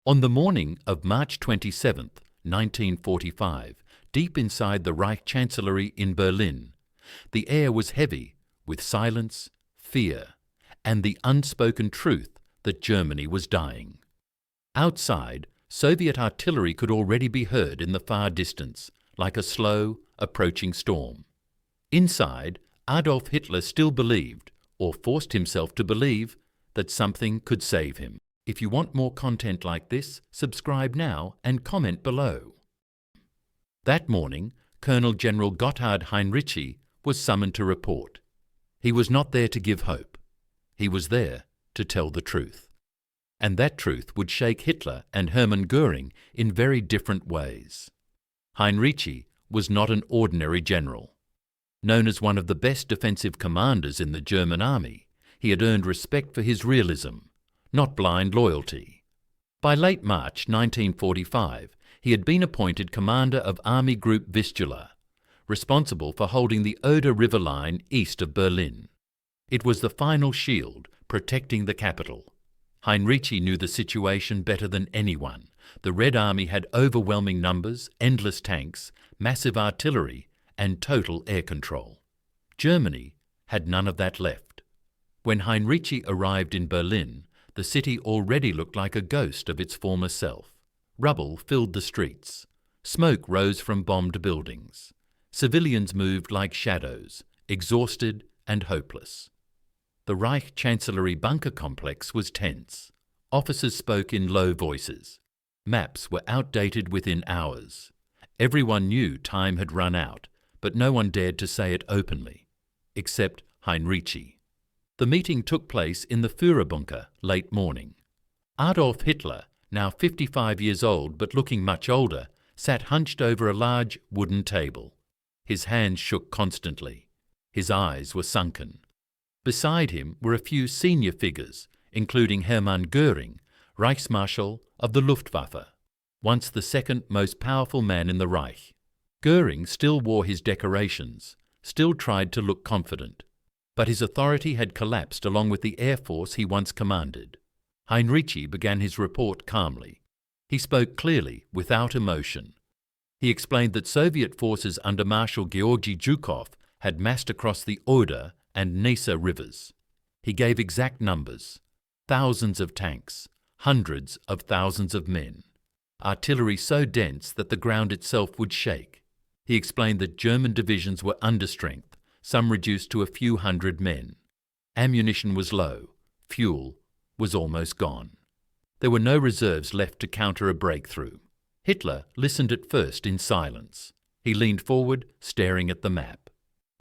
On the morning of March 27, 1945, deep inside the Reich Chancellery in Berlin, the air was heavy with silence, fear, and the unspoken truth that Germany was dying. Outside, Soviet artillery could already be heard in the far distance, like a slow, approaching storm. Inside, Adolf Hitler still believed, or forced himself to believe, that something could save him. If you want more content like this, subscribe now and comment below. That morning, Colonel General Gotthard Heinrici was summoned to report. He was not there to give hope. He was there to tell the truth. And that truth would shake Hitler and Hermann Göring in very different ways. Heinrici was not an ordinary general. Known as one of the best defensive commanders in the German army, he had earned respect for his realism, not blind loyalty. By late March 1945, he had been appointed commander of Army Group Vistula, responsible for holding the Oder River line east of Berlin. It was the final shield protecting the capital. Heinrici knew the situation better than anyone. The Red Army had overwhelming numbers, endless tanks, massive artillery, and total air control. Germany had none of that left. When Heinrici arrived in Berlin, the city already looked like a ghost of its former self. Rubble filled the streets. Smoke rose from bombed buildings. Civilians moved like shadows, exhausted and hopeless. The Reich Chancellery bunker complex was tense. Officers spoke in low voices. Maps were outdated within hours. Everyone knew time had run out, but no one dared to say it openly, except Heinrici. The meeting took place in the Führerbunker late morning. Adolf Hitler, now 55 years old but looking much older, sat hunched over a large wooden table. His hands shook constantly. His eyes were sunken. Beside him were a few senior figures, including Hermann Göring, Reichsmarschall of the Luftwaffe, once the second most powerful man in the Reich. Göring still wore his decorations, still tried to look confident, but his authority had collapsed along with the air force he once commanded. Heinrici began his report calmly. He spoke clearly, without emotion. He explained that Soviet forces under Marshal Georgy Zhukov had massed across the Oder and Neisse rivers. He gave exact numbers: thousands of tanks, hundreds of thousands of men, artillery so dense that the ground itself would shake. He explained that German divisions were under strength, some reduced to a few hundred men. Ammunition was low, fuel was almost gone. There were no reserves left to counter a breakthrough. Hitler listened at first in silence. He leaned forward, staring at the map.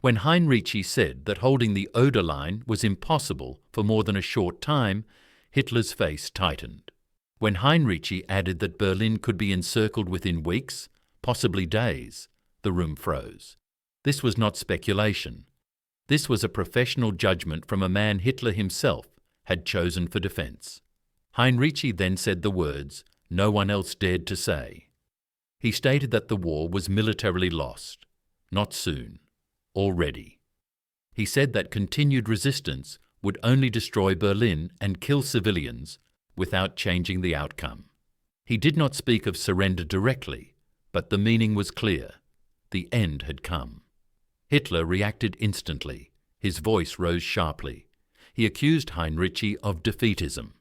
When Heinrici said that holding the Oder line was impossible for more than a short time, Hitler's face tightened. When Heinrici added that Berlin could be encircled within weeks, possibly days, the room froze. This was not speculation. This was a professional judgment from a man Hitler himself had chosen for defense. Heinrici then said the words no one else dared to say. He stated that the war was militarily lost. Not soon. Already. He said that continued resistance would only destroy Berlin and kill civilians without changing the outcome. He did not speak of surrender directly, but the meaning was clear. The end had come. Hitler reacted instantly. His voice rose sharply. He accused Heinrici of defeatism.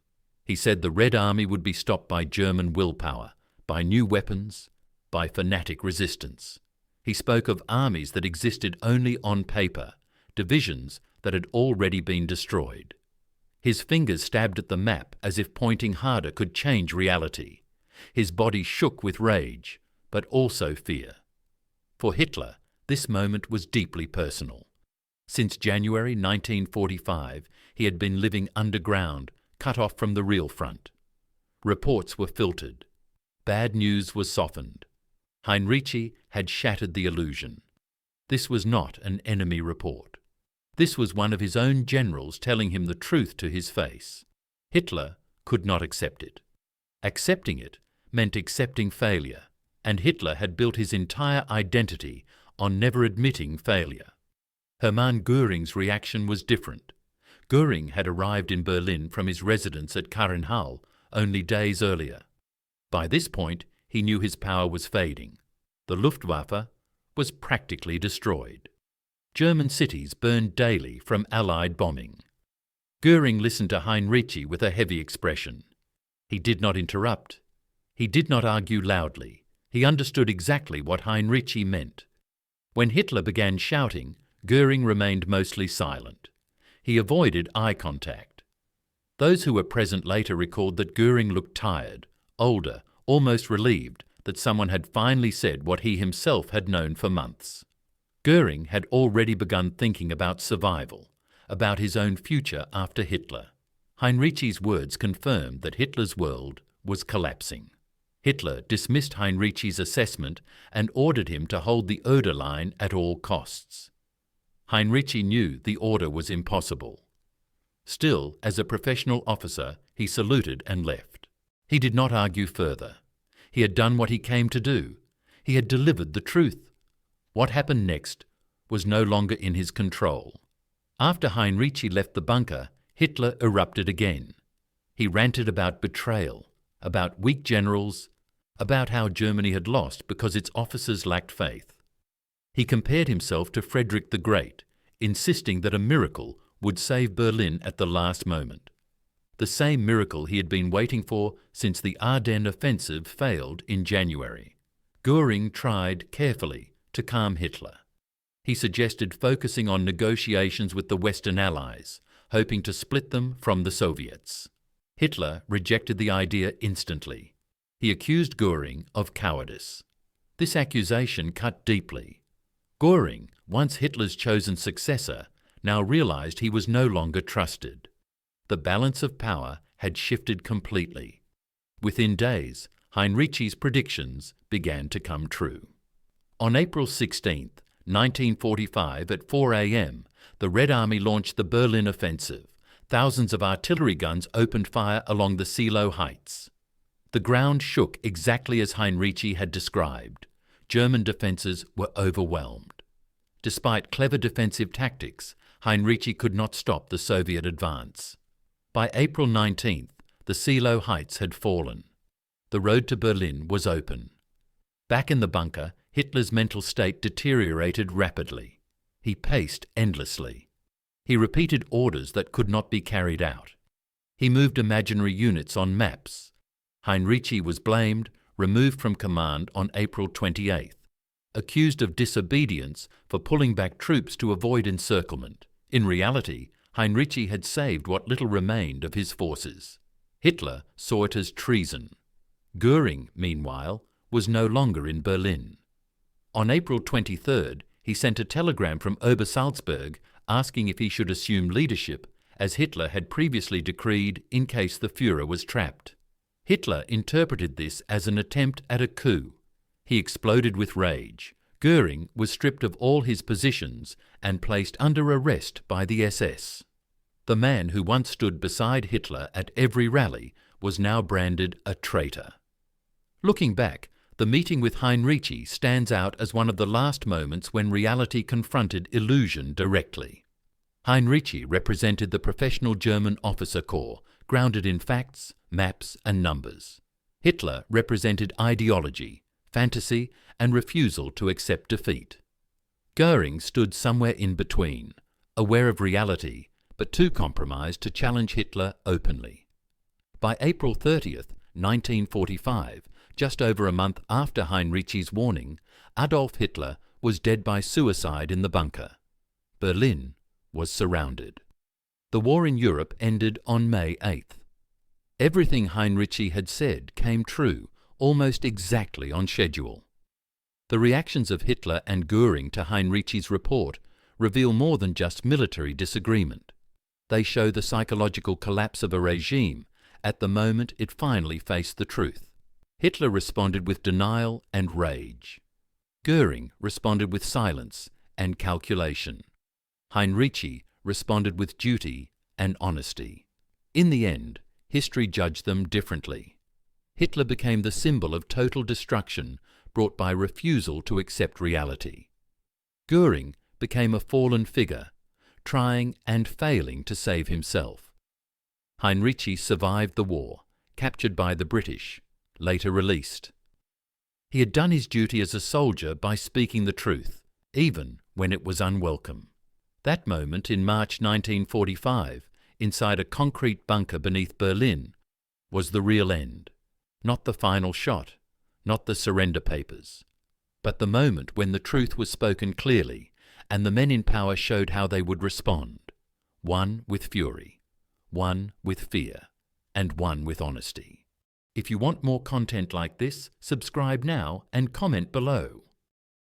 He said the Red Army would be stopped by German willpower, by new weapons, by fanatic resistance. He spoke of armies that existed only on paper, divisions that had already been destroyed. His fingers stabbed at the map as if pointing harder could change reality. His body shook with rage, but also fear. For Hitler, this moment was deeply personal. Since January 1945, he had been living underground, cut off from the real front. Reports were filtered. Bad news was softened. Heinrici had shattered the illusion. This was not an enemy report. This was one of his own generals telling him the truth to his face. Hitler could not accept it. Accepting it meant accepting failure, and Hitler had built his entire identity on never admitting failure. Hermann Göring's reaction was different. Goering had arrived in Berlin from his residence at Karenhall only days earlier. By this point, he knew his power was fading. The Luftwaffe was practically destroyed. German cities burned daily from Allied bombing. Goering listened to Heinrici with a heavy expression. He did not interrupt. He did not argue loudly. He understood exactly what Heinrici meant. When Hitler began shouting, Goering remained mostly silent. He avoided eye contact. Those who were present later recalled that Goering looked tired, older, almost relieved that someone had finally said what he himself had known for months. Goering had already begun thinking about survival, about his own future after Hitler. Heinrici's words confirmed that Hitler's world was collapsing. Hitler dismissed Heinrici's assessment and ordered him to hold the Oder line at all costs. Heinrici knew the order was impossible. Still, as a professional officer, he saluted and left. He did not argue further. He had done what he came to do. He had delivered the truth. What happened next was no longer in his control. After Heinrici left the bunker, Hitler erupted again. He ranted about betrayal, about weak generals, about how Germany had lost because its officers lacked faith. He compared himself to Frederick the Great, insisting that a miracle would save Berlin at the last moment. The same miracle he had been waiting for since the Ardennes offensive failed in January. Goering tried carefully to calm Hitler. He suggested focusing on negotiations with the Western Allies, hoping to split them from the Soviets. Hitler rejected the idea instantly. He accused Goering of cowardice. This accusation cut deeply. Goering, once Hitler's chosen successor, now realized he was no longer trusted. The balance of power had shifted completely. Within days, Heinrici's predictions began to come true. On April 16, 1945, at 4 a.m., the Red Army launched the Berlin offensive. Thousands of artillery guns opened fire along the Seelow Heights. The ground shook exactly as Heinrici had described. German defences were overwhelmed. Despite clever defensive tactics, Heinrici could not stop the Soviet advance. By April 19th, the Seelow Heights had fallen. The road to Berlin was open. Back in the bunker, Hitler's mental state deteriorated rapidly. He paced endlessly. He repeated orders that could not be carried out. He moved imaginary units on maps. Heinrici was blamed, removed from command on April 28th, accused of disobedience for pulling back troops to avoid encirclement. In reality, Heinrici had saved what little remained of his forces. Hitler saw it as treason. Goering, meanwhile, was no longer in Berlin. On April 23rd, he sent a telegram from Obersalzberg asking if he should assume leadership, as Hitler had previously decreed in case the Führer was trapped. Hitler interpreted this as an attempt at a coup. He exploded with rage. Goering was stripped of all his positions and placed under arrest by the SS. The man who once stood beside Hitler at every rally was now branded a traitor. Looking back, the meeting with Heinrici stands out as one of the last moments when reality confronted illusion directly. Heinrici represented the professional German officer corps, grounded in facts, maps, and numbers. Hitler represented ideology, fantasy, and refusal to accept defeat. Goering stood somewhere in between, aware of reality, but too compromised to challenge Hitler openly. By April 30th, 1945, just over a month after Heinrici's warning, Adolf Hitler was dead by suicide in the bunker. Berlin was surrounded. The war in Europe ended on May 8th. Everything Heinrici had said came true, almost exactly on schedule. The reactions of Hitler and Goering to Heinrici's report reveal more than just military disagreement. They show the psychological collapse of a regime at the moment it finally faced the truth. Hitler responded with denial and rage. Goering responded with silence and calculation. Heinrici responded with duty and honesty. In the end, history judged them differently. Hitler became the symbol of total destruction brought by refusal to accept reality. Goering became a fallen figure, trying and failing to save himself. Heinrici survived the war, captured by the British, later released. He had done his duty as a soldier by speaking the truth, even when it was unwelcome. That moment in March 1945, inside a concrete bunker beneath Berlin, was the real end. Not the final shot, not the surrender papers, but the moment when the truth was spoken clearly and the men in power showed how they would respond. One with fury, one with fear, and one with honesty. If you want more content like this, subscribe now and comment below.